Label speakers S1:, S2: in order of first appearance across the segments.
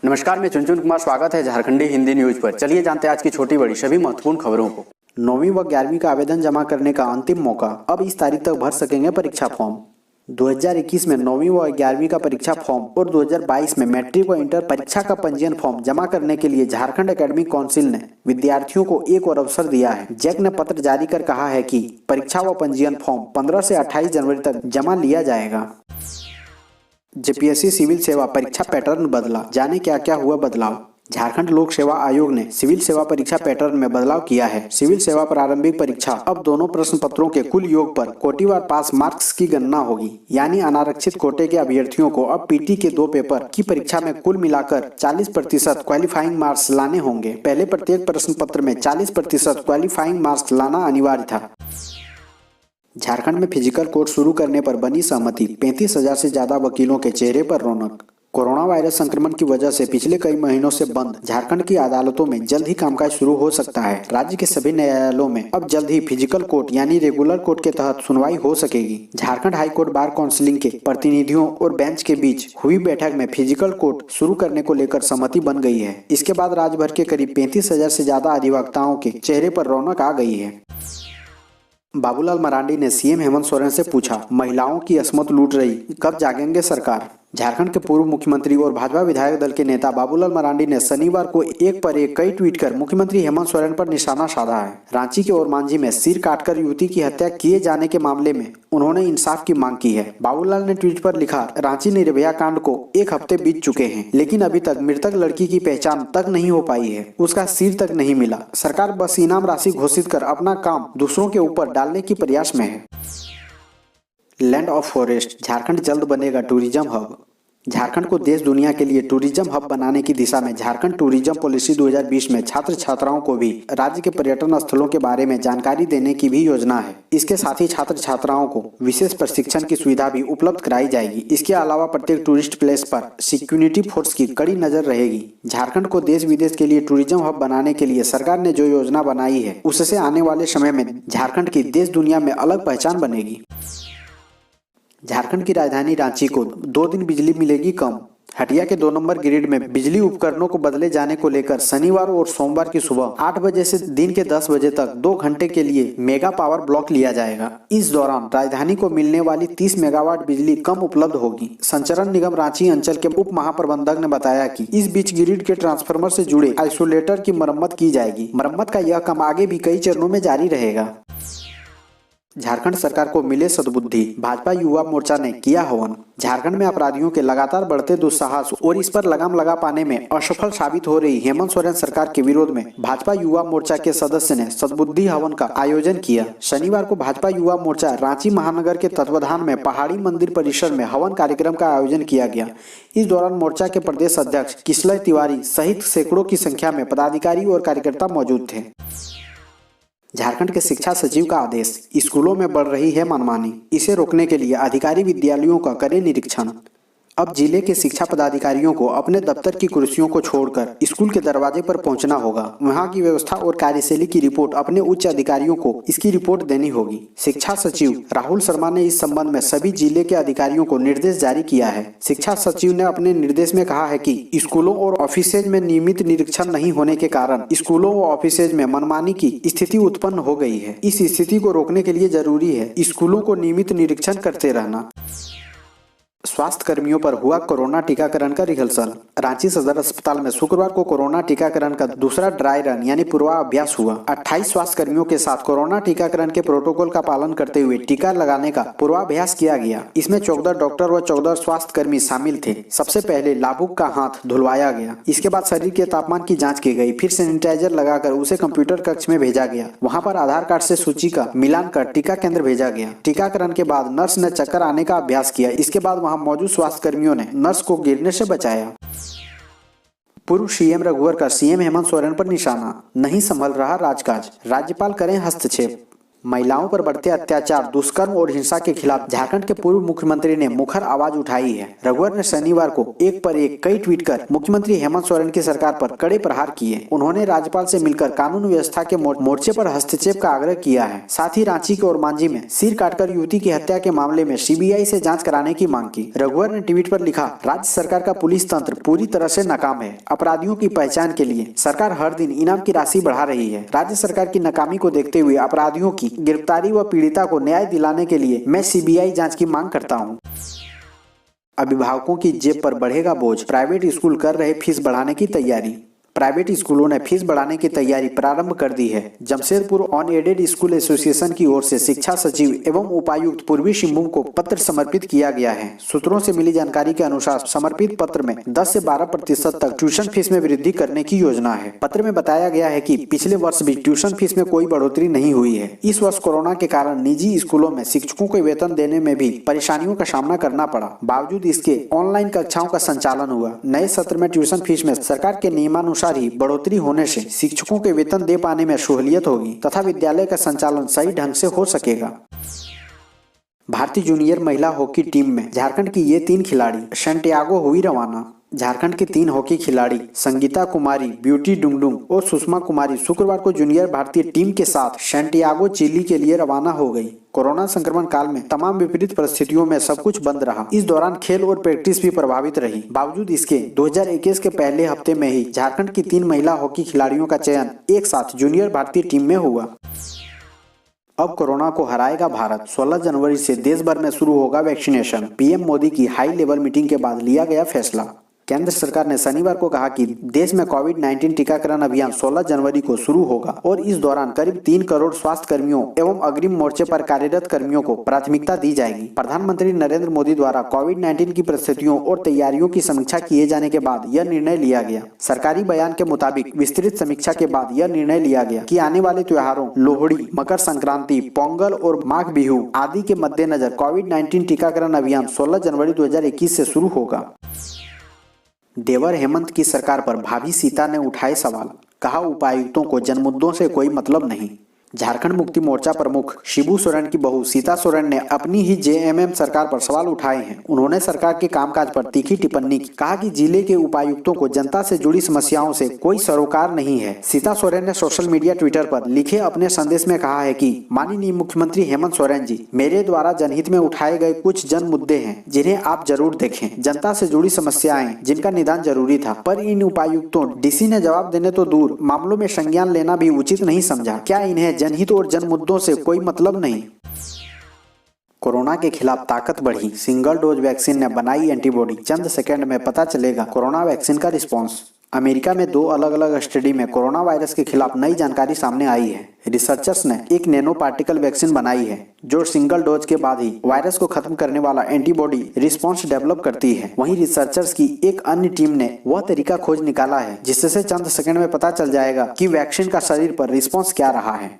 S1: नमस्कार, मैं चुनचुन कुमार। स्वागत है झारखंडी हिंदी न्यूज पर। चलिए जानते हैं आज की छोटी बड़ी सभी महत्वपूर्ण खबरों को। 9वीं व 11वीं का आवेदन जमा करने का अंतिम मौका, अब इस तारीख तक भर सकेंगे परीक्षा फॉर्म। 2021 में 9वीं व 11वीं का परीक्षा फॉर्म और 2022 में मैट्रिक व इंटर परीक्षा का पंजीयन फॉर्म जमा करने के लिए झारखंड एकेडमिक काउंसिल ने विद्यार्थियों को एक और अवसर दिया है। जैक ने पत्र जारी कर कहा है कि परीक्षा व पंजीयन फॉर्म 15 से 28 जनवरी तक जमा लिया जाएगा। जेपीएससी सिविल सेवा परीक्षा पैटर्न बदला, जाने क्या क्या हुआ बदलाव। झारखंड लोक सेवा आयोग ने सिविल सेवा परीक्षा पैटर्न में बदलाव किया है। सिविल सेवा प्रारंभिक परीक्षा अब दोनों प्रश्न पत्रों के कुल योग पर कोटिवार पास मार्क्स की गणना होगी, यानी अनारक्षित कोटे के अभ्यर्थियों को अब पीटी के 2 पेपर की परीक्षा में कुल मिलाकर 40% क्वालिफाइंग मार्क्स लाने होंगे। पहले प्रत्येक प्रश्न पत्र में 40% क्वालिफाइंग मार्क्स लाना अनिवार्य था। झारखंड में फिजिकल कोर्ट शुरू करने पर बनी सहमति, 35,000 से ज्यादा वकीलों के चेहरे पर रौनक। कोरोना वायरस संक्रमण की वजह से पिछले कई महीनों से बंद झारखंड की अदालतों में जल्द ही कामकाज शुरू हो सकता है। राज्य के सभी न्यायालयों में अब जल्द ही फिजिकल कोर्ट यानी रेगुलर कोर्ट के तहत सुनवाई हो सकेगी। झारखंड हाईकोर्ट बार काउंसिलिंग के प्रतिनिधियों और बेंच के बीच हुई बैठक में फिजिकल कोर्ट शुरू करने को लेकर सहमति बन गई है। इसके बाद राज्य भर के करीब 35,000 से ज्यादा अधिवक्ताओं के चेहरे पर रौनक आ गई है। बाबूलाल मरांडी ने सीएम हेमंत सोरेन से पूछा, महिलाओं की अस्मत लूट रही, कब जागेंगे सरकार। झारखंड के पूर्व मुख्यमंत्री और भाजपा विधायक दल के नेता बाबूलाल मरांडी ने शनिवार को एक पर एक कई ट्वीट कर मुख्यमंत्री हेमंत सोरेन पर निशाना साधा है। रांची के ओरमांझी में सिर काटकर युवती की हत्या किए जाने के मामले में उन्होंने इंसाफ की मांग की है। बाबूलाल ने ट्वीट पर लिखा, रांची निर्भया कांड को 1 हफ्ते बीत चुके हैं, लेकिन अभी तक मृतक लड़की की पहचान तक नहीं हो पाई है, उसका सिर तक नहीं मिला। सरकार बस इनाम राशि घोषित कर अपना काम दूसरों के ऊपर डालने की प्रयास में है। लैंड ऑफ फॉरेस्ट, झारखंड जल्द बनेगा टूरिज्म हब। झारखंड को देश दुनिया के लिए टूरिज्म हब बनाने की दिशा में झारखंड टूरिज्म पॉलिसी 2020 में छात्र छात्राओं को भी राज्य के पर्यटन स्थलों के बारे में जानकारी देने की भी योजना है। इसके साथ ही छात्र छात्राओं को विशेष प्रशिक्षण की सुविधा भी उपलब्ध कराई जाएगी। इसके अलावा प्रत्येक टूरिस्ट प्लेस पर सिक्योरिटी फोर्स की कड़ी नजर रहेगी। झारखंड को देश विदेश के लिए टूरिज्म हब बनाने के लिए सरकार ने जो योजना बनाई है, उससे आने वाले समय में झारखंड की देश दुनिया में अलग पहचान बनेगी। झारखंड की राजधानी रांची को 2 दिन बिजली मिलेगी कम। हटिया के 2 नंबर ग्रिड में बिजली उपकरणों को बदले जाने को लेकर शनिवार और सोमवार की सुबह 8 बजे से दिन के 10 बजे तक 2 घंटे के लिए मेगा पावर ब्लॉक लिया जाएगा। इस दौरान राजधानी को मिलने वाली 30 मेगावाट बिजली कम उपलब्ध होगी। संचरण निगम रांची अंचल के उप महाप्रबंधक ने बताया कि इस बीच ग्रिड के ट्रांसफार्मर से जुड़े आइसोलेटर की मरम्मत की जाएगी। मरम्मत का यह काम आगे भी कई चरणों में जारी रहेगा। झारखंड सरकार को मिले सद्बुद्धि, भाजपा युवा मोर्चा ने किया हवन। झारखंड में अपराधियों के लगातार बढ़ते दुस्साहस और इस पर लगाम लगा पाने में असफल साबित हो रही हेमंत सोरेन सरकार के विरोध में भाजपा युवा मोर्चा के सदस्य ने सद्बुद्धि हवन का आयोजन किया। शनिवार को भाजपा युवा मोर्चा रांची महानगर के तत्वाधान में पहाड़ी मंदिर परिसर में हवन कार्यक्रम का आयोजन किया गया। इस दौरान मोर्चा के प्रदेश अध्यक्ष किशलय तिवारी सहित सैकड़ों की संख्या में पदाधिकारी और कार्यकर्ता मौजूद थे। झारखंड के शिक्षा सचिव का आदेश, स्कूलों में बढ़ रही है मनमानी, इसे रोकने के लिए अधिकारी विद्यालयों का करें निरीक्षण। अब जिले के शिक्षा पदाधिकारियों को अपने दफ्तर की कुर्सियों को छोड़कर स्कूल के दरवाजे पर पहुंचना होगा। वहां की व्यवस्था और कार्यशैली की रिपोर्ट अपने उच्च अधिकारियों को इसकी रिपोर्ट देनी होगी। शिक्षा सचिव राहुल शर्मा ने इस संबंध में सभी जिले के अधिकारियों को निर्देश जारी किया है। शिक्षा सचिव ने अपने निर्देश में कहा है कि स्कूलों और ऑफिसेज में नियमित निरीक्षण नहीं होने के कारण स्कूलों व ऑफिसेज में मनमानी की स्थिति उत्पन्न हो गई है। इस स्थिति को रोकने के लिए जरूरी है स्कूलों को नियमित निरीक्षण करते रहना। स्वास्थ्य कर्मियों पर हुआ कोरोना टीकाकरण का रिहर्सल। रांची सदर अस्पताल में शुक्रवार को कोरोना टीकाकरण का दूसरा ड्राई रन यानी पूर्वाभ्यास हुआ। 28 स्वास्थ्य कर्मियों के साथ कोरोना टीकाकरण के प्रोटोकॉल का पालन करते हुए टीका लगाने का पूर्वाभ्यास किया गया। इसमें 14 डॉक्टर व 14 स्वास्थ्य कर्मी शामिल थे। सबसे पहले लाभुक का हाथ धुलवाया गया। इसके बाद शरीर के तापमान की जाँच की गई। फिर सैनिटाइजर लगाकर उसे कंप्यूटर कक्ष में भेजा गया। वहाँ पर आधार कार्ड से सूची का मिलान कर टीका केंद्र भेजा गया। टीकाकरण के बाद नर्स ने चक्कर आने का अभ्यास किया। इसके बाद वहाँ मौजूद स्वास्थ्य कर्मियों ने नर्स को गिरने से बचाया। पूर्व सीएम रघुवर का सीएम हेमंत सोरेन पर निशाना, नहीं संभल रहा राजकाज, राज्यपाल करें हस्तक्षेप। महिलाओं पर बढ़ते अत्याचार, दुष्कर्म और हिंसा के खिलाफ झारखंड के पूर्व मुख्यमंत्री ने मुखर आवाज उठाई है। रघुवर ने शनिवार को एक पर एक कई ट्वीट कर मुख्यमंत्री हेमंत सोरेन की सरकार पर कड़े प्रहार किए। उन्होंने राज्यपाल से मिलकर कानून व्यवस्था के मोर्चे पर हस्तक्षेप का आग्रह किया है। साथ ही रांची के ओरमांझी में सिर काटकर युवती की हत्या के मामले में सीबीआई से जांच कराने की मांग की। रघुवर ने ट्वीट पर लिखा, राज्य सरकार का पुलिस तंत्र पूरी तरह से नाकाम है। अपराधियों की पहचान के लिए सरकार हर दिन इनाम की राशि बढ़ा रही है। राज्य सरकार की नाकामी को देखते हुए अपराधियों की गिरफ्तारी व पीड़िता को न्याय दिलाने के लिए मैं सीबीआई जांच की मांग करता हूं। अभिभावकों की जेब पर बढ़ेगा बोझ, प्राइवेट स्कूल कर रहे फीस बढ़ाने की तैयारी। प्राइवेट स्कूलों ने फीस बढ़ाने की तैयारी प्रारंभ कर दी है। Jamshedpur on aided school association की ओर से शिक्षा सचिव एवं उपायुक्त पूर्वी सिंहभूम को पत्र समर्पित किया गया है। सूत्रों से मिली जानकारी के अनुसार समर्पित पत्र में 10 से 12% तक ट्यूशन फीस में वृद्धि करने की योजना है। पत्र में बताया गया है कि पिछले वर्ष भी ट्यूशन फीस में कोई बढ़ोतरी नहीं हुई है। इस वर्ष कोरोना के कारण निजी स्कूलों में शिक्षकों को वेतन देने में भी परेशानियों का सामना करना पड़ा। बावजूद इसके ऑनलाइन कक्षाओं का संचालन हुआ। नए सत्र में ट्यूशन फीस में सरकार के नियमानुसार ही बढ़ोतरी होने से शिक्षकों के वेतन दे पाने में सहूलियत होगी तथा विद्यालय का संचालन सही ढंग से हो सकेगा। भारतीय जूनियर महिला हॉकी टीम में झारखंड की ये 3 खिलाड़ी सैंटियागो हुई रवाना। झारखंड की 3 हॉकी खिलाड़ी संगीता कुमारी, ब्यूटी डुंगडुंग और सुषमा कुमारी शुक्रवार को जूनियर भारतीय टीम के साथ सैंटियागो चिली के लिए रवाना हो गई। कोरोना संक्रमण काल में तमाम विपरीत परिस्थितियों में सब कुछ बंद रहा। इस दौरान खेल और प्रैक्टिस भी प्रभावित रही। बावजूद इसके 2021 के पहले हफ्ते में ही झारखंड की 3 महिला हॉकी खिलाड़ियों का चयन एक साथ जूनियर भारतीय टीम में हुआ। अब कोरोना को हराएगा भारत। 16 जनवरी से देश भर में शुरू होगा वैक्सीनेशन। पीएम मोदी की हाई लेवल मीटिंग के बाद लिया गया फैसला। केंद्र सरकार ने शनिवार को कहा कि देश में कोविड-19 टीकाकरण अभियान 16 जनवरी को शुरू होगा और इस दौरान करीब 3 करोड़ स्वास्थ्य कर्मियों एवं अग्रिम मोर्चे पर कार्यरत कर्मियों को प्राथमिकता दी जाएगी। प्रधानमंत्री नरेंद्र मोदी द्वारा कोविड-19 की परिस्थितियों और तैयारियों की समीक्षा किए जाने के बाद यह निर्णय लिया गया। सरकारी बयान के मुताबिक विस्तृत समीक्षा के बाद यह निर्णय लिया गया कि आने वाले त्योहारों लोहड़ी, मकर संक्रांति, पोंगल और माघ बिहू आदि के मद्देनजर कोविड-19 टीकाकरण अभियान 16 जनवरी 2021 से शुरू होगा। देवर हेमंत की सरकार पर भाभी सीता ने उठाए सवाल, कहा उपायुक्तों को जनमुद्दों से कोई मतलब नहीं। झारखंड मुक्ति मोर्चा प्रमुख शिबू सोरेन की बहू सीता सोरेन ने अपनी ही जेएमएम सरकार पर सवाल उठाए हैं। उन्होंने सरकार के कामकाज पर तीखी टिप्पणी की। कहा कि जिले के उपायुक्तों को जनता से जुड़ी समस्याओं से कोई सरोकार नहीं है। सीता सोरेन ने सोशल मीडिया ट्विटर पर लिखे अपने संदेश में कहा है कि माननीय मुख्यमंत्री हेमंत सोरेन जी, मेरे द्वारा जनहित में उठाए गए कुछ जन मुद्दे हैं जिन्हें आप जरूर देखें। जनता से जुड़ी समस्याएं जिनका निदान जरूरी था, पर इन उपायुक्तों डीसी ने जवाब देने तो दूर मामलों में संज्ञान लेना भी उचित नहीं समझा। क्या इन्हें जनहित और जन मुद्दों से कोई मतलब नहीं? कोरोना के खिलाफ ताकत बढ़ी, सिंगल डोज वैक्सीन ने बनाई एंटीबॉडी, चंद सेकंड में पता चलेगा कोरोना वैक्सीन का रिस्पांस। अमेरिका में 2 अलग अलग स्टडी में कोरोना वायरस के खिलाफ नई जानकारी सामने आई है। रिसर्चर्स ने एक नैनो पार्टिकल वैक्सीन बनाई है जो सिंगल डोज के बाद ही वायरस को खत्म करने वाला एंटीबॉडी रिस्पांस डेवलप करती है। वहीं रिसर्चर्स की एक अन्य टीम ने वह तरीका खोज निकाला है जिससे चंद सेकंड में पता चल जाएगा कि वैक्सीन का शरीर पर रिस्पांस क्या रहा है।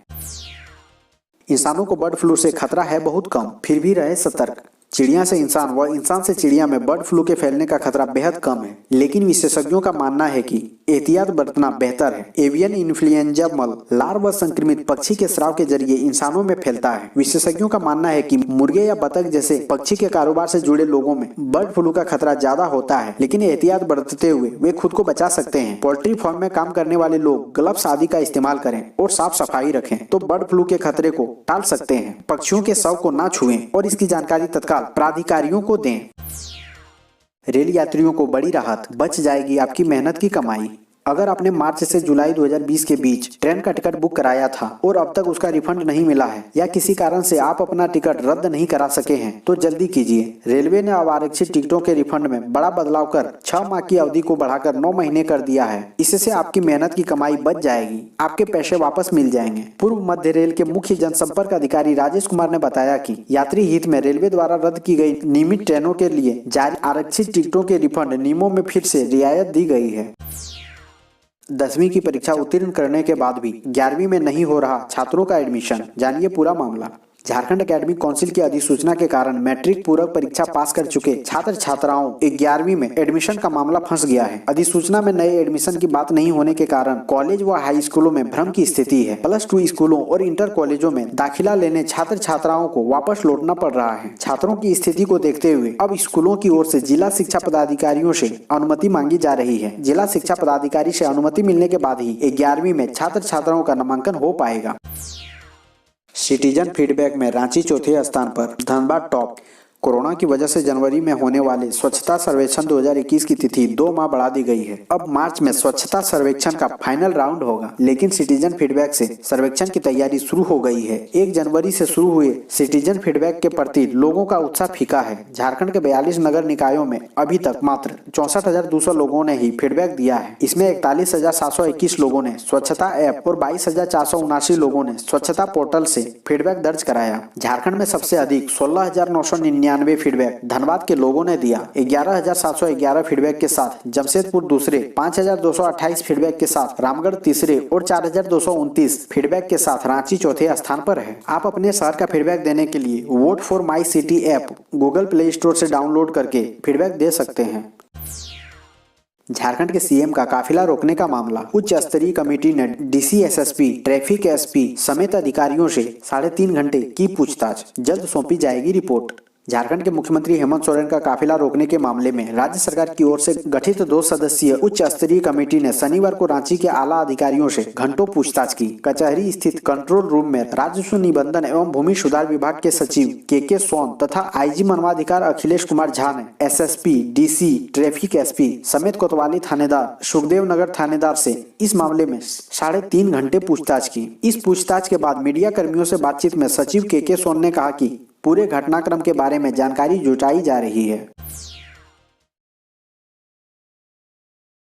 S1: इंसानों को बर्ड फ्लू से खतरा है बहुत कम, फिर भी रहे सतर्क। चिड़िया से इंसान व इंसान से चिड़िया में बर्ड फ्लू के फैलने का खतरा बेहद कम है, लेकिन विशेषज्ञों का मानना है कि एहतियात बरतना बेहतर है। एवियन इन्फ्लुएंजा मल लार्वा संक्रमित पक्षी के स्राव के जरिए इंसानों में फैलता है। विशेषज्ञों का मानना है कि मुर्गे या बतख जैसे पक्षी के कारोबार से जुड़े लोगों में बर्ड फ्लू का खतरा ज्यादा होता है, लेकिन एहतियात बरतते हुए वे खुद को बचा सकते हैं। पोल्ट्री फार्म में काम करने वाले लोग ग्लव्स आदि का इस्तेमाल करें और साफ सफाई रखें तो बर्ड फ्लू के खतरे को टाल सकते हैं। पक्षियों के शव को न छुएं और इसकी जानकारी तत्काल प्राधिकारियों को दें। रेल यात्रियों को बड़ी राहत, बच जाएगी आपकी मेहनत की कमाई। अगर आपने मार्च से जुलाई 2020 के बीच ट्रेन का टिकट बुक कराया था और अब तक उसका रिफंड नहीं मिला है या किसी कारण से आप अपना टिकट रद्द नहीं करा सके हैं तो जल्दी कीजिए। रेलवे ने अब आरक्षित टिकटों के रिफंड में बड़ा बदलाव कर 6 माह की अवधि को बढ़ाकर 9 महीने कर दिया है। इससे आपकी मेहनत की कमाई बच जाएगी, आपके पैसे वापस मिल जाएंगे। पूर्व मध्य रेल के मुख्य जनसंपर्क अधिकारी राजेश कुमार ने बताया कि यात्री हित में रेलवे द्वारा रद्द की गई नियमित ट्रेनों के लिए जारी आरक्षित टिकटों के रिफंड नियमों में फिर से रियायत दी गई है। 10वीं की परीक्षा उत्तीर्ण करने के बाद भी 11वीं में नहीं हो रहा छात्रों का एडमिशन, जानिए पूरा मामला। झारखंड एकेडमिक काउंसिल की अधिसूचना के कारण मैट्रिक पूरक परीक्षा पास कर चुके छात्र छात्राओं 11वीं में एडमिशन का मामला फंस गया है। अधिसूचना में नए एडमिशन की बात नहीं होने के कारण कॉलेज व हाई स्कूलों में भ्रम की स्थिति है। +2 स्कूलों और इंटर कॉलेजों में दाखिला लेने छात्र छात्राओं को वापस लौटना पड़ रहा है। छात्रों की स्थिति को देखते हुए अब स्कूलों की ओर से जिला शिक्षा पदाधिकारियों से अनुमति मांगी जा रही है। जिला शिक्षा पदाधिकारी से अनुमति मिलने के बाद ही 11वीं में छात्र छात्राओं का नामांकन हो पाएगा। सिटीजन फीडबैक में रांची चौथे स्थान पर, धनबाद टॉप। कोरोना की वजह से जनवरी में होने वाले स्वच्छता सर्वेक्षण 2021 की तिथि 2 माह बढ़ा दी गई है। अब मार्च में स्वच्छता सर्वेक्षण का फाइनल राउंड होगा, लेकिन सिटीजन फीडबैक से सर्वेक्षण की तैयारी शुरू हो गई है। 1 जनवरी से शुरू हुए सिटीजन फीडबैक के प्रति लोगों का उत्साह फीका है। झारखंड के 42 नगर निकायों में अभी तक मात्र 64,200 लोगों ने ही फीडबैक दिया है। इसमें 41,721 लोगों ने स्वच्छता ऐप और 22,479 लोगों ने स्वच्छता पोर्टल से फीडबैक दर्ज कराया। झारखंड में सबसे अधिक 16,999 फीडबैक धनबाद के लोगों ने दिया। 11,711 फीडबैक के साथ जमशेदपुर दूसरे, 5,228 फीडबैक के साथ रामगढ़ तीसरे और 4,229 फीडबैक के साथ रांची चौथे स्थान पर है। आप अपने शहर का फीडबैक देने के लिए vote for my city app Google play store से डाउनलोड करके फीडबैक दे सकते हैं। झारखंड के सीएम का काफिला रोकने का मामला, उच्च स्तरीय कमेटी ने डीसी, एसएसपी, ट्रैफिक एसपी समेत अधिकारियों से 3.5 घंटे की पूछताछ, जल्द सौंपी जाएगी रिपोर्ट। झारखंड के मुख्यमंत्री हेमंत सोरेन का काफिला रोकने के मामले में राज्य सरकार की ओर से गठित 2 सदस्यीय उच्च स्तरीय कमेटी ने शनिवार को रांची के आला अधिकारियों से घंटों पूछताछ की। कचहरी स्थित कंट्रोल रूम में राजस्व निबंधन एवं भूमि सुधार विभाग के सचिव के सोन तथा आईजी मानवाधिकार अखिलेश कुमार झा ने एसएसपी, डीसी, ट्रैफिक एसपी समेत कोतवाली थानेदार, सुखदेव नगर थानेदार से इस मामले में 3.5 घंटे पूछताछ की। इस पूछताछ के बाद मीडिया कर्मियों से बातचीत में सचिव के सोन ने कहा कि पूरे घटनाक्रम के बारे में जानकारी जुटाई जा रही है।